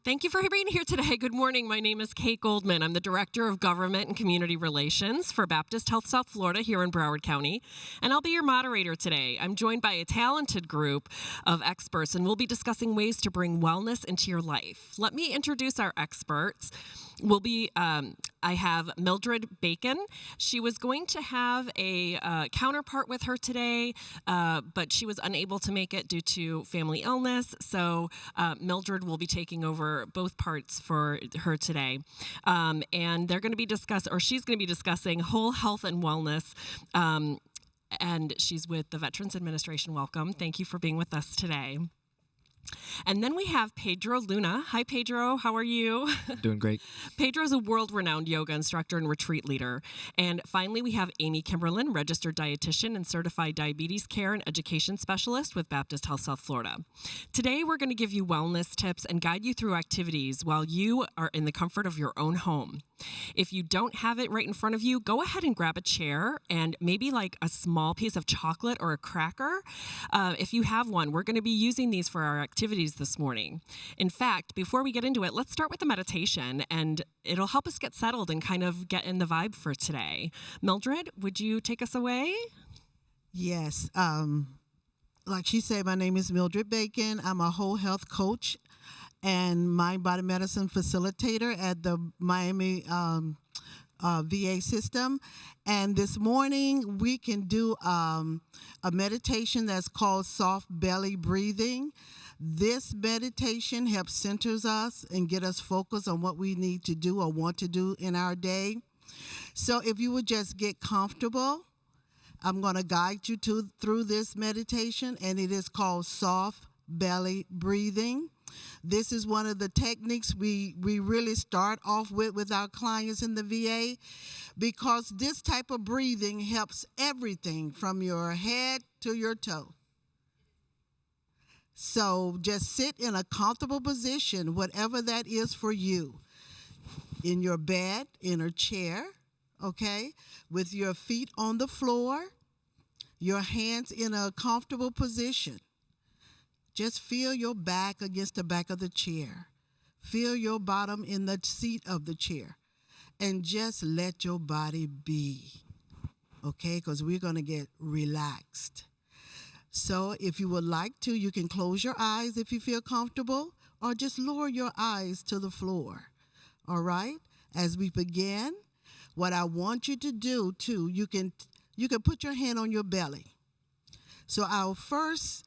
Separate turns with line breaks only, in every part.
Thank you for being here today. Good morning. My name is Kate Goldman. I'm the Director of Government and Community Relations for Baptist Health South Florida here in Broward County, and I'll be your moderator today. I'm joined by a talented group of experts, and we'll be discussing ways to bring wellness into your life. Let me introduce our experts. I have Mildred Bacon. She was going to have a counterpart with her today, but she was unable to make it due to family illness. So Mildred will be taking over both parts for her today. And they're going to be she's going to be discussing whole health and wellness. And she's with the Veterans Administration. Welcome. Thank you for being with us today. And then we have Pedro Luna. Hi, Pedro. How are you?
Doing great.
Pedro's a world-renowned yoga instructor and retreat leader. And finally, we have Amy Kimberlin, registered dietitian and certified diabetes care and education specialist with Baptist Health South Florida. Today, we're going to give you wellness tips and guide you through activities while you are in the comfort of your own home. If you don't have it right in front of you, go ahead and grab a chair and maybe like a small piece of chocolate or a cracker. If you have one, we're going to be using these for our activities this morning. In fact, before we get into it, let's start with a meditation, and it'll help us get settled and kind of get in the vibe for today. Mildred, would you take us away?
Yes. Like she said, my name is Mildred Bacon. I'm a whole health coach and mind-body medicine facilitator at the Miami VA system. And this morning, we can do a meditation that's called soft belly breathing. This meditation helps centers us and get us focused on what we need to do or want to do in our day. So if you would just get comfortable, I'm going to guide you through this meditation, and it is called soft belly breathing. This is one of the techniques we really start off with our clients in the VA, because this type of breathing helps everything from your head to your toe. So just sit in a comfortable position, whatever that is for you, in your bed, in a chair, okay, with your feet on the floor, your hands in a comfortable position. Just feel your back against the back of the chair. Feel your bottom in the seat of the chair. And just let your body be, okay? Because we're going to get relaxed. So if you would like to, you can close your eyes if you feel comfortable, or just lower your eyes to the floor, all right? As we begin, what I want you to do, too, you can put your hand on your belly. So our first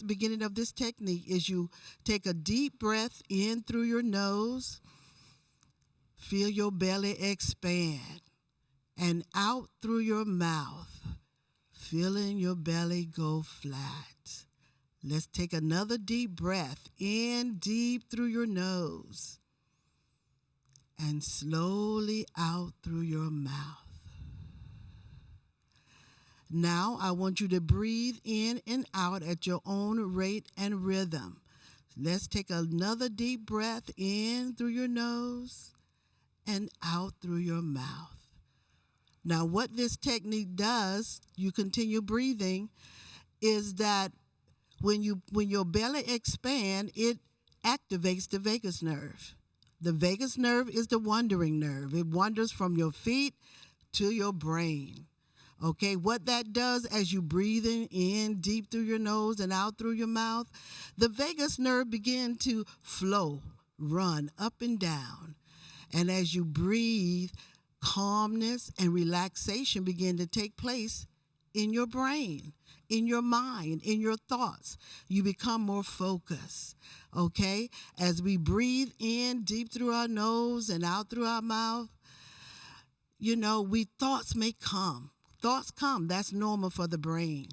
beginning of this technique is you take a deep breath in through your nose, feel your belly expand, and out through your mouth, feeling your belly go flat. Let's take another deep breath in deep through your nose and slowly out through your mouth. Now I want you to breathe in and out at your own rate and rhythm. Let's take another deep breath in through your nose and out through your mouth. Now, what this technique does, you continue breathing, is that when your belly expands, it activates the vagus nerve. The vagus nerve is the wandering nerve. It wanders from your feet to your brain. Okay, what that does as you breathing in deep through your nose and out through your mouth, the vagus nerve begin to flow, run up and down. And as you breathe, calmness and relaxation begin to take place in your brain, in your mind, in your thoughts. You become more focused, okay? As we breathe in deep through our nose and out through our mouth, thoughts may come. Thoughts come. That's normal for the brain,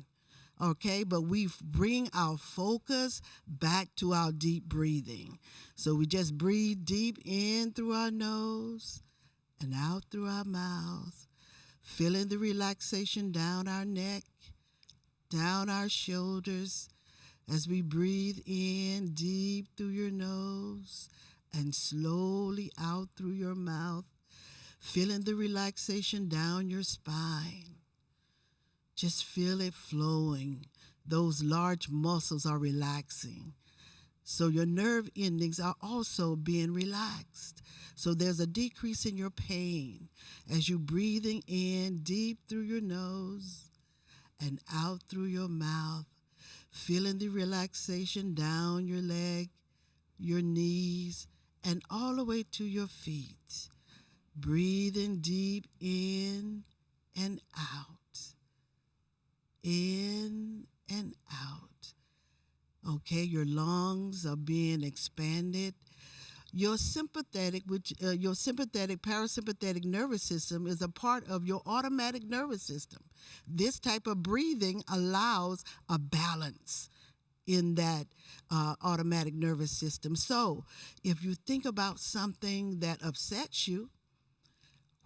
okay? But we bring our focus back to our deep breathing. So we just breathe deep in through our nose and out through our mouth, feeling the relaxation down our neck, down our shoulders, as we breathe in deep through your nose and slowly out through your mouth, feeling the relaxation down your spine. Just feel it flowing. Those large muscles are relaxing. So your nerve endings are also being relaxed. So there's a decrease in your pain as you breathing in deep through your nose and out through your mouth, feeling the relaxation down your leg, your knees, and all the way to your feet. Breathing deep in and out. In and out. Okay, your lungs are being expanded. Your sympathetic parasympathetic nervous system is a part of your automatic nervous system. This type of breathing allows a balance in that automatic nervous system. So if you think about something that upsets you,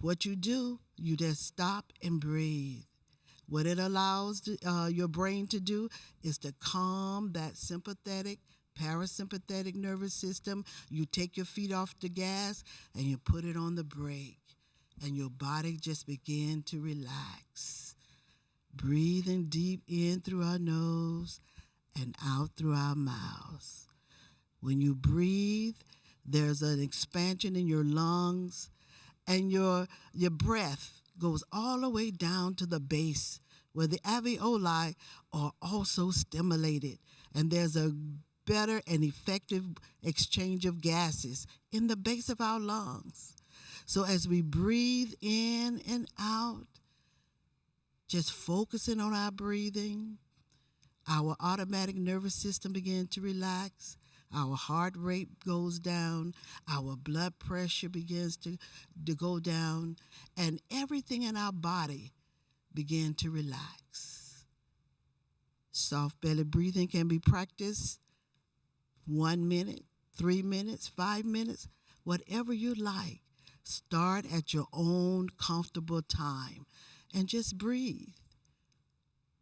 what you do, you just stop and breathe. What it allows your brain to do is to calm that sympathetic, parasympathetic nervous system. You take your feet off the gas and you put it on the brake, and your body just begin to relax. Breathing deep in through our nose and out through our mouths. When you breathe, there's an expansion in your lungs, and your breath goes all the way down to the base where the alveoli are also stimulated, and there's a better and effective exchange of gases in the base of our lungs. So as we breathe in and out, just focusing on our breathing, our automatic nervous system begins to relax. Our heart rate goes down, our blood pressure begins to go down, and everything in our body begin to relax. Soft belly breathing can be practiced 1 minute, 3 minutes, 5 minutes, whatever you like. Start at your own comfortable time and just breathe.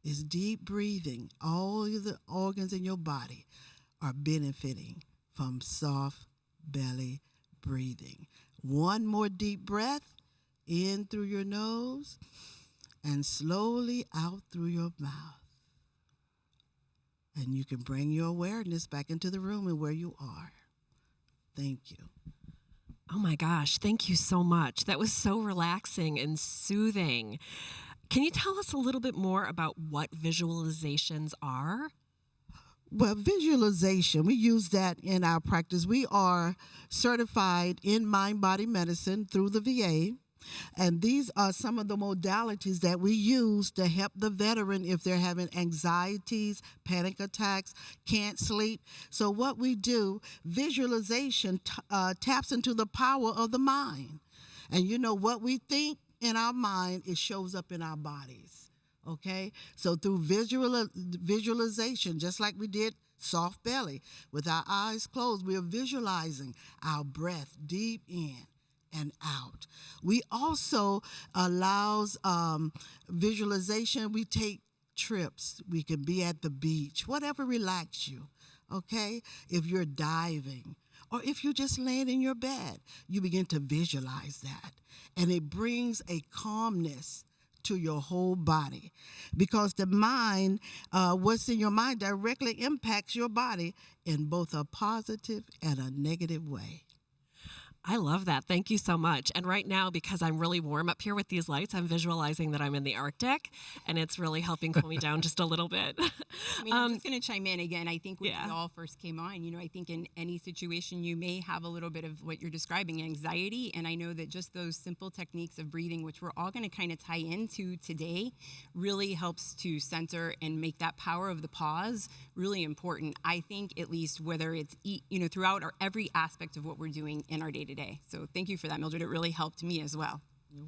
It's deep breathing. All of the organs in your body are benefiting from soft belly breathing. One more deep breath in through your nose and slowly out through your mouth. And you can bring your awareness back into the room and where you are. Thank you.
Oh my gosh, thank you so much. That was so relaxing and soothing. Can you tell us a little bit more about what visualizations are?
Well, visualization, we use that in our practice. We are certified in mind-body medicine through the VA, and these are some of the modalities that we use to help the veteran if they're having anxieties, panic attacks, can't sleep. So what we do, visualization taps into the power of the mind. And you know what we think in our mind, it shows up in our bodies. Okay, so through visualization, just like we did soft belly, with our eyes closed, we are visualizing our breath deep in and out. We also allows visualization. We take trips. We can be at the beach, whatever relaxes you. Okay, if you're diving, or if you're just laying in your bed, you begin to visualize that, and it brings a calmness to your whole body, because the mind, what's in your mind directly impacts your body in both a positive and a negative way.
I love that. Thank you so much. And right now, because I'm really warm up here with these lights, I'm visualizing that I'm in the Arctic, and it's really helping cool me down just a little bit.
I mean, I'm just going to chime in again. I think when
Yeah.
we all first came on, I think in any situation you may have a little bit of what you're describing, anxiety. And I know that just those simple techniques of breathing, which we're all going to kind of tie into today, really helps to center and make that power of the pause really important. I think at least whether it's, throughout every aspect of what we're doing in our day-to-day. So thank you for that, Mildred. It really helped me as well.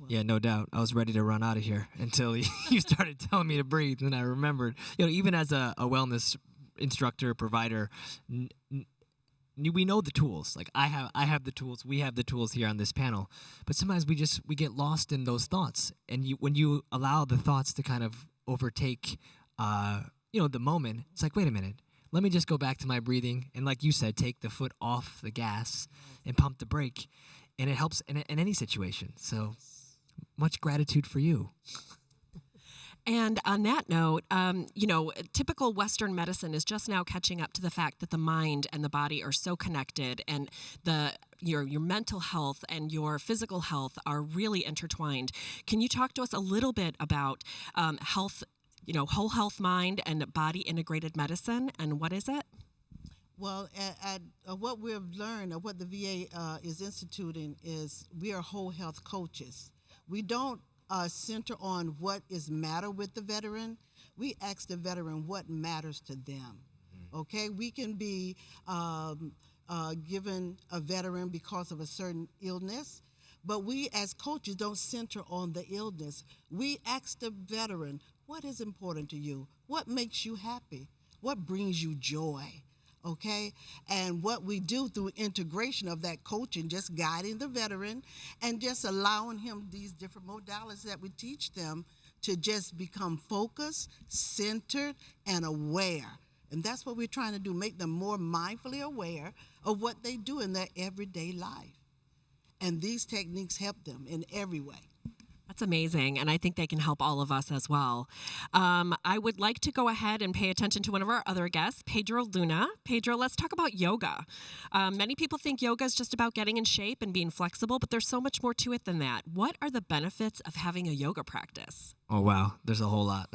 Yeah, no doubt. I was ready to run out of here until you started telling me to breathe, and I remembered. Even as a wellness instructor, provider, we know the tools. Like I have the tools. We have the tools here on this panel. But sometimes we get lost in those thoughts, and when you allow the thoughts to kind of overtake, the moment, it's like, wait a minute. Let me just go back to my breathing, and like you said, take the foot off the gas and pump the brake, and it helps in any situation. So much gratitude for you.
And on that note, typical Western medicine is just now catching up to the fact that the mind and the body are so connected, and your mental health and your physical health are really intertwined. Can you talk to us a little bit about health, whole health mind and body integrated medicine, and what is it?
Well, what we've learned, or what the VA is instituting, is we are whole health coaches. We don't center on what is matter with the veteran. We ask the veteran what matters to them. Okay, we can be given a veteran because of a certain illness, but we as coaches don't center on the illness. We ask the veteran, what is important to you? What makes you happy? What brings you joy? Okay, and what we do through integration of that coaching, just guiding the veteran and just allowing him these different modalities that we teach them to just become focused, centered, and aware. And that's what we're trying to do, make them more mindfully aware of what they do in their everyday life. And these techniques help them in every way.
That's amazing, and I think they can help all of us as well. I would like to go ahead and pay attention to one of our other guests, Pedro Luna. Pedro, let's talk about yoga. Many people think yoga is just about getting in shape and being flexible, but there's so much more to it than that. What are the benefits of having a yoga practice?
Oh, wow. There's a whole lot.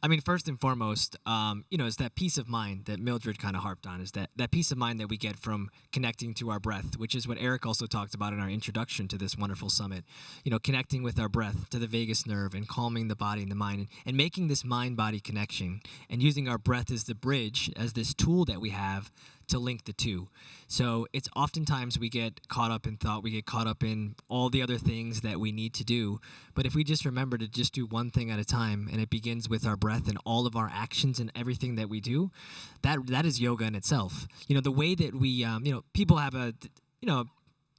I mean, first and foremost, it's that peace of mind that Mildred kind of harped on, is that peace of mind that we get from connecting to our breath, which is what Eric also talked about in our introduction to this wonderful summit. Connecting with our breath to the vagus nerve and calming the body and the mind, and making this mind-body connection, and using our breath as the bridge, as this tool that we have to link the two. So it's oftentimes we get caught up in thought, we get caught up in all the other things that we need to do. But if we just remember to just do one thing at a time, and it begins with our breath and all of our actions and everything that we do, that is yoga in itself. The way that we, people have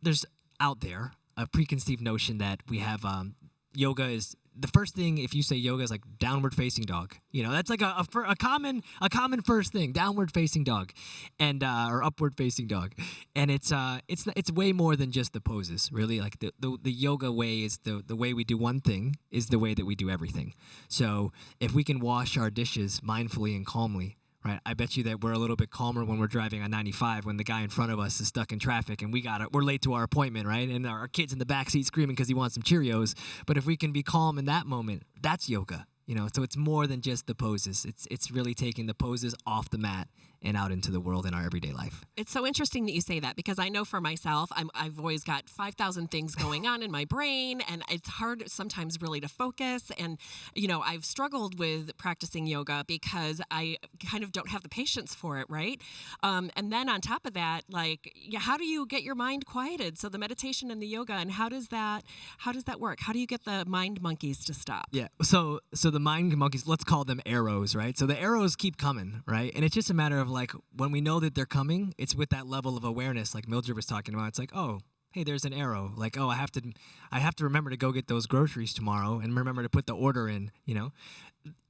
there's out there a preconceived notion that we have yoga is the first thing. If you say yoga is like downward facing dog, that's like a common first thing, downward facing dog, and or upward facing dog, and it's way more than just the poses. Really, like the yoga way is the way we do one thing is the way that we do everything. So if we can wash our dishes mindfully and calmly, right, I bet you that we're a little bit calmer when we're driving on 95 when the guy in front of us is stuck in traffic and we're late to our appointment, right? And our kid's in the backseat screaming because he wants some Cheerios. But if we can be calm in that moment, that's yoga. So it's more than just the poses. It's really taking the poses off the mat and out into the world in our everyday life.
It's so interesting that you say that, because I know for myself, I've always got 5,000 things going on in my brain, and it's hard sometimes really to focus. And, I've struggled with practicing yoga because I kind of don't have the patience for it, right? And then on top of that, how do you get your mind quieted? So the meditation and the yoga, and how does that work? How do you get the mind monkeys to stop?
Yeah, so the mind monkeys, let's call them arrows, right? So the arrows keep coming, right? And it's just a matter of when we know that they're coming, it's with that level of awareness, like Mildred was talking about. It's like, oh, hey, there's an arrow. Like, oh, I have to remember to go get those groceries tomorrow and remember to put the order in.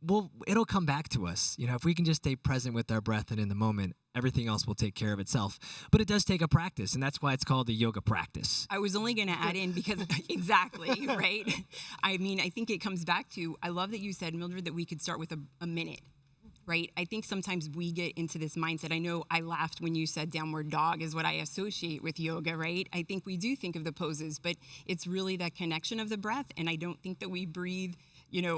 Well, it'll come back to us. If we can just stay present with our breath and in the moment, everything else will take care of itself. But it does take a practice, and that's why it's called the yoga practice.
I was only going to add in because exactly, right? I mean, I think it comes back to, I love that you said, Mildred, that we could start with a minute. Right? I think sometimes we get into this mindset. I know I laughed when you said downward dog is what I associate with yoga, right? I think we do think of the poses, but it's really that connection of the breath. And I don't think that we breathe,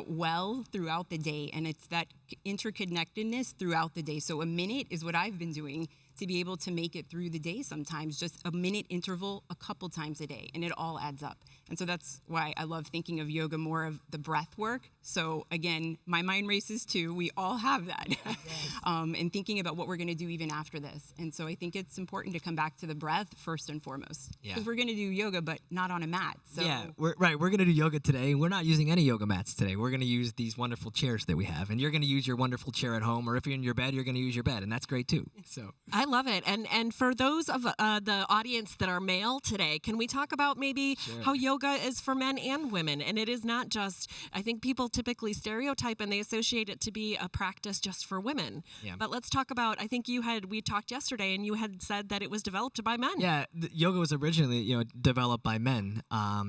well throughout the day. And it's that interconnectedness throughout the day. So a minute is what I've been doing to be able to make it through the day sometimes, just a minute interval a couple times a day, and it all adds up. And so that's why I love thinking of yoga more of the breath work. So again, my mind races too. We all have that. Yes. And thinking about what we're going to do even after this. And so I think it's important to come back to the breath first and foremost. Because we're going to do yoga, but not on a mat. So.
Yeah, we're going to do yoga today. We're not using any yoga mats today. We're going to use these wonderful chairs that we have. And you're going to use your wonderful chair at home, or if you're in your bed, you're going to use your bed. And that's great too. So
I love it. And for those of the audience that are male today, can we talk about maybe how yoga is for men and women? And it is not just, I think people typically stereotype and they associate it to be a practice just for women.
Yeah.
But let's talk about, I think we talked yesterday and you had said that it was developed by men.
Yeah, yoga was originally, developed by men,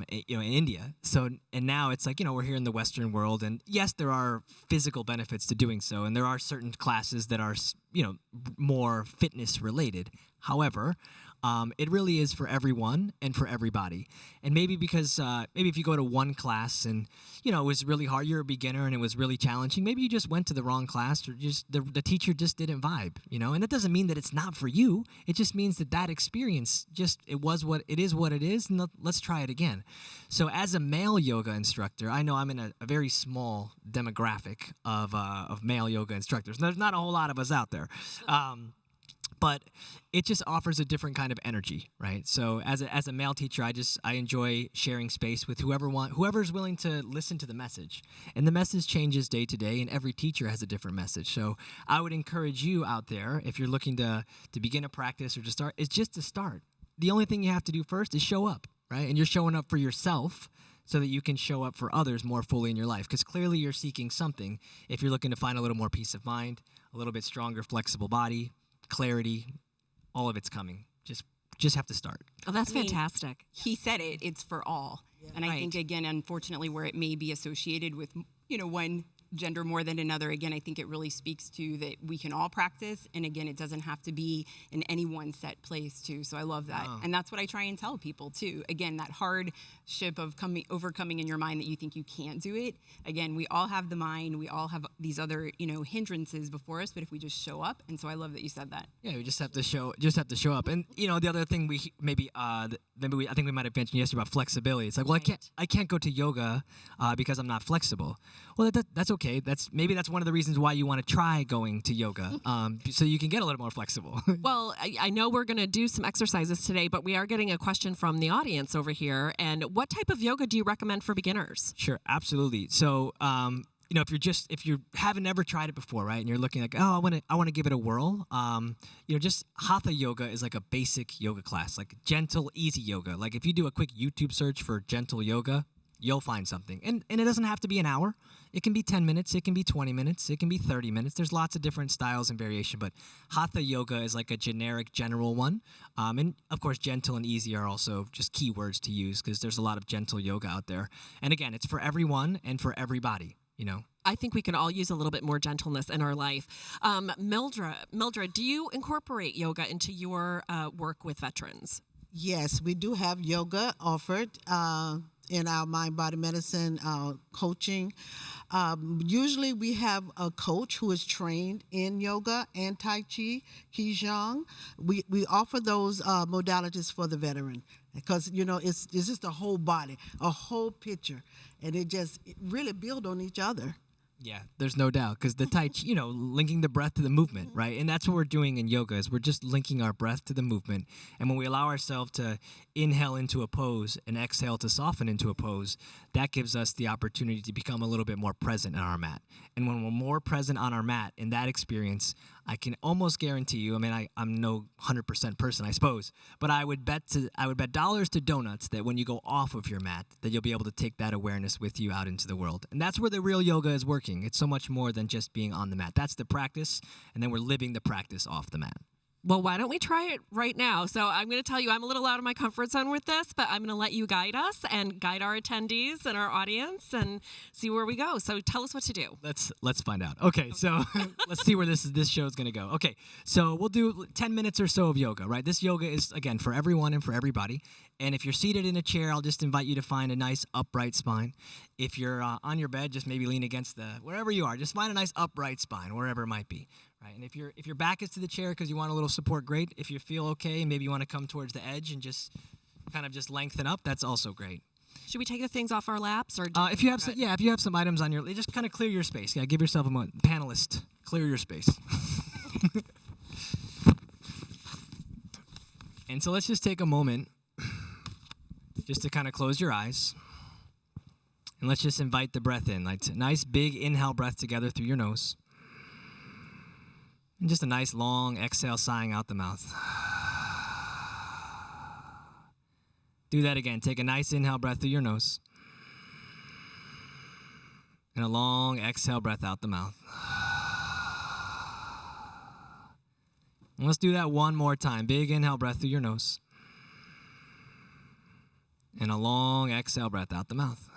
in India. So, and now it's like, we're here in the Western world, and yes, there are physical benefits to doing so, and there are certain classes that are, more fitness related. However, it really is for everyone and for everybody. And maybe because maybe if you go to one class and it was really hard, you're a beginner and it was really challenging, maybe you just went to the wrong class, or just the teacher just didn't vibe, and that doesn't mean that it's not for you. It just means that experience it is what it is, and let's try it again. So as a male yoga instructor, I know I'm in a very small demographic of male yoga instructors. There's not a whole lot of us out there. But it just offers a different kind of energy, right? So as a male teacher, I enjoy sharing space with whoever's willing to listen to the message. And the message changes day to day, and every teacher has a different message. So I would encourage you out there, if you're looking to begin a practice or to start, is just to start. The only thing you have to do first is show up, right? And you're showing up for yourself so that you can show up for others more fully in your life. Because clearly you're seeking something if you're looking to find a little more peace of mind, a little bit stronger, flexible body, clarity, all of it's coming. Just have to start.
Oh, that's fantastic.
He said it's for all. Yeah. And I think, again, unfortunately, where it may be associated with, one gender more than another, again, I think it really speaks to that we can all practice. And again, it doesn't have to be in any one set place too. So I love that. Oh. And that's what I try and tell people too. Again, that hardship of overcoming in your mind that you think you can't do it. Again, we all have the mind. We all have these other, hindrances before us, but if we just show up. And so I love that you said that.
Yeah, we just have to show up. And, the other thing I think we might have mentioned yesterday about flexibility. It's like, well, right. I can't go to yoga because I'm not flexible. Well, that's okay. That's one of the reasons why you want to try going to yoga, so you can get a little more flexible.
Well, I know we're going to do some exercises today, but we are getting a question from the audience over here. And what type of yoga do you recommend for beginners?
Sure, absolutely. So, if you haven't ever tried it before, right, and you're looking like, oh, I want to give it a whirl, just hatha yoga is like a basic yoga class, like gentle, easy yoga. Like if you do a quick YouTube search for gentle yoga, you'll find something. And it doesn't have to be an hour. It can be 10 minutes. It can be 20 minutes. It can be 30 minutes. There's lots of different styles and variation, but hatha yoga is like a general one. And of course, gentle and easy are also just key words to use because there's a lot of gentle yoga out there. And again, it's for everyone and for everybody,
I think we can all use a little bit more gentleness in our life. Mildred, do you incorporate yoga into your work with veterans?
Yes, we do have yoga offered in our mind body medicine coaching. Usually we have a coach who is trained in yoga and Tai Chi, Qigong. We offer those modalities for the veteran because, it's just a whole body, a whole picture, and it really build on each other.
Yeah, there's no doubt because the Tai Chi, linking the breath to the movement, right? And that's what we're doing in yoga is we're just linking our breath to the movement. And when we allow ourselves to inhale into a pose and exhale to soften into a pose, that gives us the opportunity to become a little bit more present on our mat. And when we're more present on our mat in that experience, I can almost guarantee you, I'm no 100% person, I suppose, but I would bet dollars to donuts that when you go off of your mat, that you'll be able to take that awareness with you out into the world. And that's where the real yoga is working. It's so much more than just being on the mat. That's the practice, and then we're living the practice off the mat.
Well, why don't we try it right now? So I'm going to tell you I'm a little out of my comfort zone with this, but I'm going to let you guide us and guide our attendees and our audience and see where we go. So tell us what to do.
Let's find out. Okay, so let's see where this show is going to go. Okay, so we'll do 10 minutes or so of yoga, right? This yoga is, again, for everyone and for everybody. And if you're seated in a chair, I'll just invite you to find a nice upright spine. If you're on your bed, just maybe lean against wherever you are. Just find a nice upright spine, wherever it might be. Right, and if your back is to the chair because you want a little support, great. If you feel okay, maybe you want to come towards the edge and just lengthen up, that's also great.
Should we take the things off our laps, or
if you have some items on just kind of clear your space. Yeah, give yourself a moment. Panelist, clear your space. And so let's just take a moment just to kind of close your eyes. And let's just invite the breath in. Like a nice big inhale breath together through your nose. And just a nice long exhale, sighing out the mouth. Do that again. Take a nice inhale breath through your nose. And a long exhale breath out the mouth. And let's do that one more time. Big inhale breath through your nose. And a long exhale breath out the mouth.